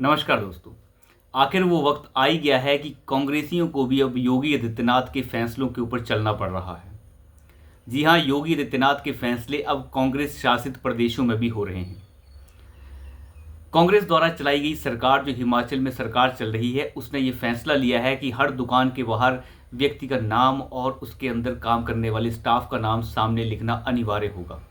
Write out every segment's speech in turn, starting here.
नमस्कार दोस्तों। आखिर वो वक्त आ ही गया है कि कांग्रेसियों को भी अब योगी आदित्यनाथ के फैसलों के ऊपर चलना पड़ रहा है। जी हाँ, योगी आदित्यनाथ के फैसले अब कांग्रेस शासित प्रदेशों में भी हो रहे हैं। कांग्रेस द्वारा चलाई गई सरकार, जो हिमाचल में सरकार चल रही है, उसने ये फैसला लिया है कि हर दुकान के बाहर व्यक्ति का नाम और उसके अंदर काम करने वाले स्टाफ का नाम सामने लिखना अनिवार्य होगा।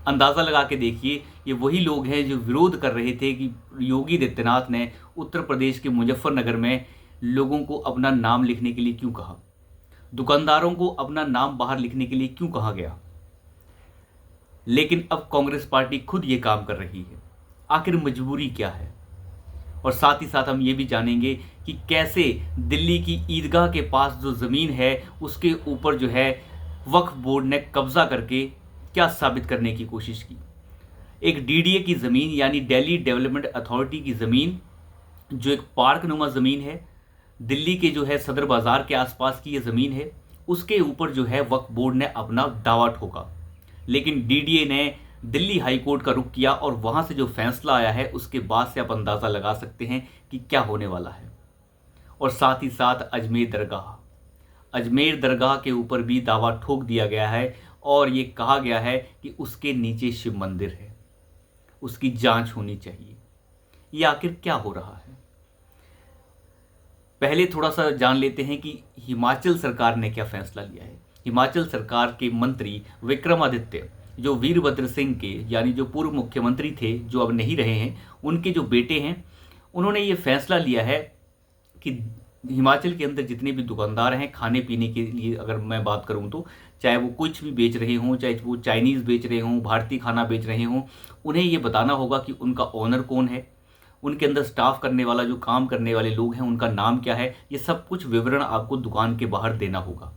अंदाज़ा लगा के देखिए, ये वही लोग हैं जो विरोध कर रहे थे कि योगी आदित्यनाथ ने उत्तर प्रदेश के मुजफ्फरनगर में लोगों को अपना नाम लिखने के लिए क्यों कहा, दुकानदारों को अपना नाम बाहर लिखने के लिए क्यों कहा गया। लेकिन अब कांग्रेस पार्टी खुद ये काम कर रही है। आखिर मजबूरी क्या है, और साथ ही साथ हम ये भी जानेंगे कि कैसे दिल्ली की ईदगाह के पास जो ज़मीन है उसके ऊपर जो है वक्फ बोर्ड ने कब्जा करके क्या साबित करने की कोशिश की। एक डीडीए की ज़मीन यानी दिल्ली डेवलपमेंट अथॉरिटी की ज़मीन, जो एक पार्क नुमा ज़मीन है, दिल्ली के जो है सदर बाज़ार के आसपास की ये ज़मीन है, उसके ऊपर जो है वक्फ बोर्ड ने अपना दावा ठोका। लेकिन डीडीए ने दिल्ली हाई कोर्ट का रुख किया और वहाँ से जो फैसला आया है उसके बाद से आप अंदाज़ा लगा सकते हैं कि क्या होने वाला है। और साथ ही साथ अजमेर दरगाह के ऊपर भी दावा ठोक दिया गया है और ये कहा गया है कि उसके नीचे शिव मंदिर है, उसकी जांच होनी चाहिए। ये आखिर क्या हो रहा है, पहले थोड़ा सा जान लेते हैं कि हिमाचल सरकार ने क्या फैसला लिया है। हिमाचल सरकार के मंत्री विक्रमादित्य, जो वीरभद्र सिंह के यानी जो पूर्व मुख्यमंत्री थे, जो अब नहीं रहे हैं, उनके जो बेटे हैं, उन्होंने ये फैसला लिया है कि हिमाचल के अंदर जितने भी दुकानदार हैं, खाने पीने के लिए अगर मैं बात करूं तो चाहे वो कुछ भी बेच रहे हों, चाहे वो चाइनीज़ बेच रहे हों, भारतीय खाना बेच रहे हों, उन्हें ये बताना होगा कि उनका ओनर कौन है, उनके अंदर स्टाफ करने वाला जो काम करने वाले लोग हैं उनका नाम क्या है। ये सब कुछ विवरण आपको दुकान के बाहर देना होगा।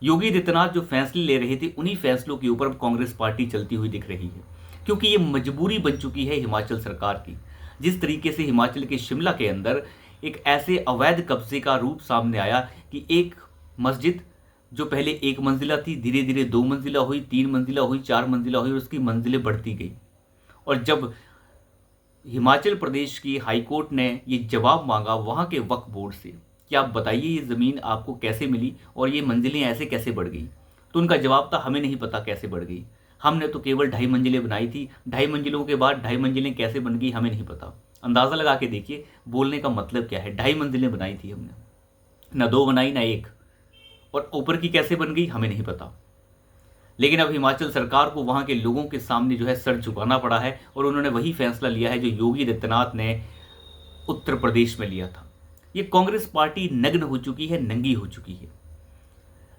योगी आदित्यनाथ जो फैसले ले रहे थे, उन्हीं फैसलों के ऊपर अब कांग्रेस पार्टी चलती हुई दिख रही है, क्योंकि ये मजबूरी बन चुकी है हिमाचल सरकार की। जिस तरीके से हिमाचल के शिमला के अंदर एक ऐसे अवैध कब्जे का रूप सामने आया कि एक मस्जिद जो पहले एक मंजिला थी, धीरे धीरे 2 मंजिला हुई, 3 मंजिला हुई, 4 मंजिला हुई और उसकी मंजिलें बढ़ती गई। और जब हिमाचल प्रदेश की हाई कोर्ट ने ये जवाब मांगा वहाँ के वक्फ बोर्ड से कि आप बताइए ये ज़मीन आपको कैसे मिली और ये मंजिलें ऐसे कैसे बढ़ गई, तो उनका जवाब था हमें नहीं पता कैसे बढ़ गई, हमने तो केवल 2.5 मंजिलें बनाई थी, 2.5 मंजिलों के बाद 2.5 मंजिलें कैसे बन गई हमें नहीं पता। अंदाज़ा लगा के देखिए बोलने का मतलब क्या है। 2.5 मंजिलें बनाई थी हमने, ना 2 बनाई ना 1, और ऊपर की कैसे बन गई हमें नहीं पता। लेकिन अब हिमाचल सरकार को वहाँ के लोगों के सामने जो है सर झुकाना पड़ा है और उन्होंने वही फैसला लिया है जो योगी आदित्यनाथ ने उत्तर प्रदेश में लिया था। ये कांग्रेस पार्टी नग्न हो चुकी है, नंगी हो चुकी है।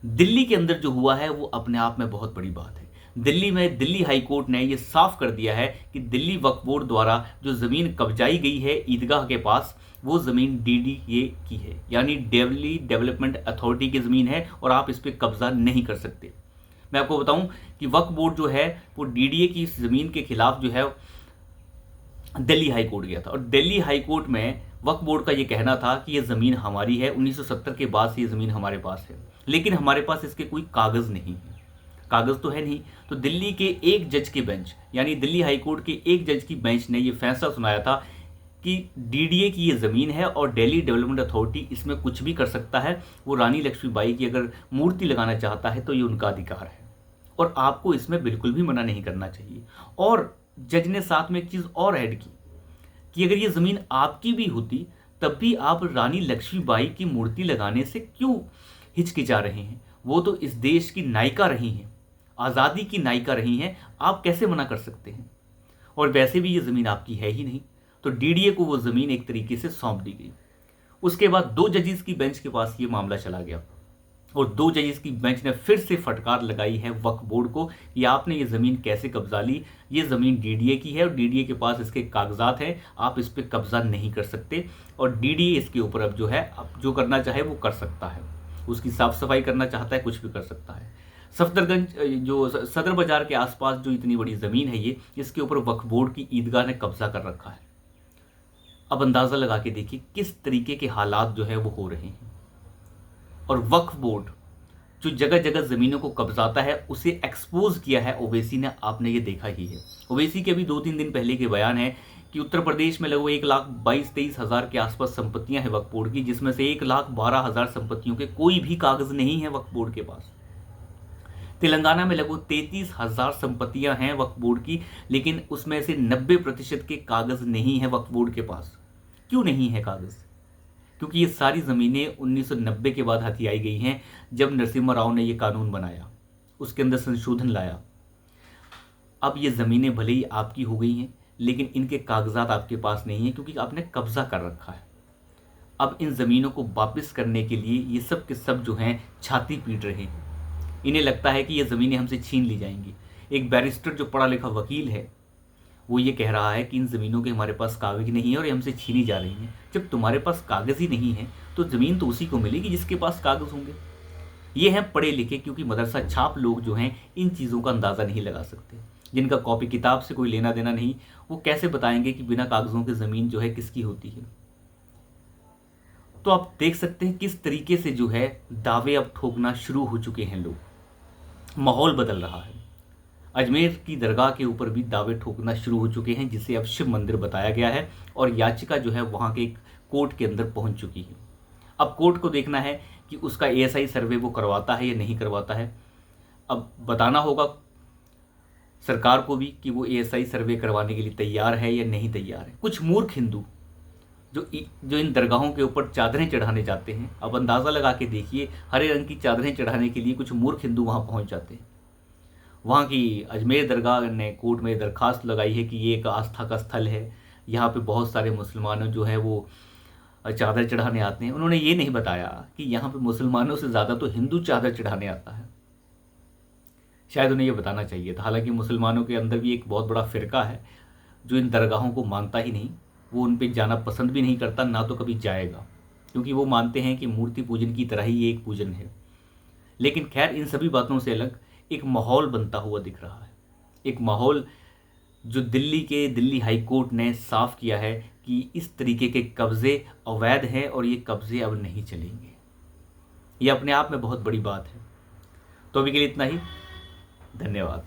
दिल्ली के अंदर जो हुआ है वो अपने आप में बहुत बड़ी बात है। दिल्ली में दिल्ली हाई कोर्ट ने ये साफ कर दिया है कि दिल्ली वक्फ बोर्ड द्वारा जो ज़मीन कब्जाई गई है ईदगाह के पास, वो ज़मीन डीडीए की है, यानी दिल्ली डेवलपमेंट अथॉरिटी की ज़मीन है और आप इस पर कब्जा नहीं कर सकते। मैं आपको बताऊं कि वक्फ बोर्ड जो है वो डीडीए की ज़मीन के खिलाफ जो है दिल्ली हाई कोर्ट गया था, और दिल्ली हाई कोर्ट में वक्फ बोर्ड का ये कहना था कि ये ज़मीन हमारी है, 1970 के बाद से ये ज़मीन हमारे पास है, लेकिन हमारे पास इसके कोई कागज़ नहीं है। कागज़ तो है नहीं, तो दिल्ली के एक जज के बेंच, यानी दिल्ली हाई कोर्ट के एक जज की बेंच ने ये फैसला सुनाया था कि डीडीए की ये ज़मीन है और दिल्ली डेवलपमेंट अथॉरिटी इसमें कुछ भी कर सकता है। वो रानी लक्ष्मीबाई की अगर मूर्ति लगाना चाहता है तो ये उनका अधिकार है और आपको इसमें बिल्कुल भी मना नहीं करना चाहिए। और जज ने साथ में एक चीज़ और ऐड की कि अगर ये ज़मीन आपकी भी होती तब भी आप रानी लक्ष्मीबाई की मूर्ति लगाने से क्यों हिचकिचा रहे हैं। वो तो इस देश की नायिका रही हैं, आज़ादी की नायिका रही हैं, आप कैसे मना कर सकते हैं। और वैसे भी ये ज़मीन आपकी है ही नहीं, तो डीडीए को वो ज़मीन एक तरीके से सौंप दी गई। उसके बाद 2 जजेस की बेंच के पास ये मामला चला गया और 2 जजेस की बेंच ने फिर से फटकार लगाई है वक्फ बोर्ड को कि आपने ये ज़मीन कैसे कब्जा ली। ये ज़मीन डीडीए की है और डीडीए के पास इसके कागजात हैं, आप इस पर कब्जा नहीं कर सकते और डीडीए इसके ऊपर अब जो है अब जो करना चाहे वो कर सकता है, उसकी साफ़ सफाई करना चाहता है, कुछ भी कर सकता है। सफदरगंज जो सदर बाज़ार के आसपास जो इतनी बड़ी ज़मीन है ये, इसके ऊपर वक्फ बोर्ड की ईदगाह ने कब्जा कर रखा है। अब अंदाज़ा लगा के देखिए किस तरीके के हालात जो है वो हो रहे हैं। और वक्फ बोर्ड जो जगह जगह ज़मीनों को कब्जाता है उसे एक्सपोज किया है ओवैसी ने, आपने ये देखा ही है। ओवैसी के अभी 2-3 दिन पहले के बयान है कि उत्तर प्रदेश में लगभग 1,22,23,000 के आसपास संपत्तियां हैं वक्फ बोर्ड की, जिसमें से 1,12,000 संपत्तियों के कोई भी कागज नहीं है वक्फ बोर्ड के पास। तेलंगाना में लगभग 33,000 संपत्तियां हैं वक्फ बोर्ड की, लेकिन उसमें से 90% के कागज नहीं है वक्फ बोर्ड के पास। क्यों नहीं है कागज? क्योंकि ये सारी ज़मीनें 1990 के बाद हथियाई गई हैं, जब नरसिम्हा राव ने ये कानून बनाया, उसके अंदर संशोधन लाया। अब ये ज़मीनें भले ही आपकी हो गई हैं, लेकिन इनके कागजात आपके पास नहीं हैं, क्योंकि आपने कब्जा कर रखा है। अब इन ज़मीनों को वापस करने के लिए ये सब के सब जो हैं छाती पीट रहे हैं। इन्हें लगता है कि ये ज़मीनें हमसे छीन ली जाएंगी। एक बैरिस्टर जो पढ़ा लिखा वकील है, वो ये कह रहा है कि इन ज़मीनों के हमारे पास कागज नहीं है और ये हमसे छीनी जा रही हैं। जब तुम्हारे पास कागज़ ही नहीं है तो ज़मीन तो उसी को मिलेगी जिसके पास कागज़ होंगे। ये हैं पढ़े लिखे, क्योंकि मदरसा छाप लोग जो हैं इन चीज़ों का अंदाज़ा नहीं लगा सकते। जिनका कॉपी किताब से कोई लेना देना नहीं, वो कैसे बताएंगे कि बिना कागज़ों की ज़मीन जो है किसकी होती है। तो आप देख सकते हैं किस तरीके से जो है दावे अब ठोकना शुरू हो चुके हैं लोग। माहौल बदल रहा है। अजमेर की दरगाह के ऊपर भी दावे ठोकना शुरू हो चुके हैं, जिसे अब शिव मंदिर बताया गया है, और याचिका जो है वहाँ के एक कोर्ट के अंदर पहुँच चुकी है। अब कोर्ट को देखना है कि उसका ASI सर्वे वो करवाता है या नहीं करवाता है। अब बताना होगा सरकार को भी कि वो ASI सर्वे करवाने के लिए तैयार है या नहीं तैयार है। कुछ मूर्ख हिंदू जो इन दरगाहों के ऊपर चादरें चढ़ाने जाते हैं, अब अंदाज़ा लगा के देखिए, हरे रंग की चादरें चढ़ाने के लिए कुछ मूर्ख हिंदू वहाँ पहुँच जाते हैं। वहाँ की अजमेर दरगाह ने कोर्ट में दरखास्त लगाई है कि ये एक आस्था का स्थल है, यहाँ पे बहुत सारे मुसलमानों जो है वो चादर चढ़ाने आते हैं। उन्होंने ये नहीं बताया कि यहाँ पे मुसलमानों से ज़्यादा तो हिंदू चादर चढ़ाने आता है। शायद उन्हें ये बताना चाहिए था। हालांकि मुसलमानों के अंदर भी एक बहुत बड़ा फ़िरका है जो इन दरगाहों को मानता ही नहीं, वो उन पर जाना पसंद भी नहीं करता, ना तो कभी जाएगा, क्योंकि वो मानते हैं कि मूर्ति पूजन की तरह ही ये एक पूजन है। लेकिन खैर, इन सभी बातों से अलग एक माहौल बनता हुआ दिख रहा है। एक माहौल जो दिल्ली हाई कोर्ट ने साफ किया है कि इस तरीके के कब्ज़े अवैध हैं और ये कब्ज़े अब नहीं चलेंगे। ये अपने आप में बहुत बड़ी बात है। तो अभी के लिए इतना ही। धन्यवाद।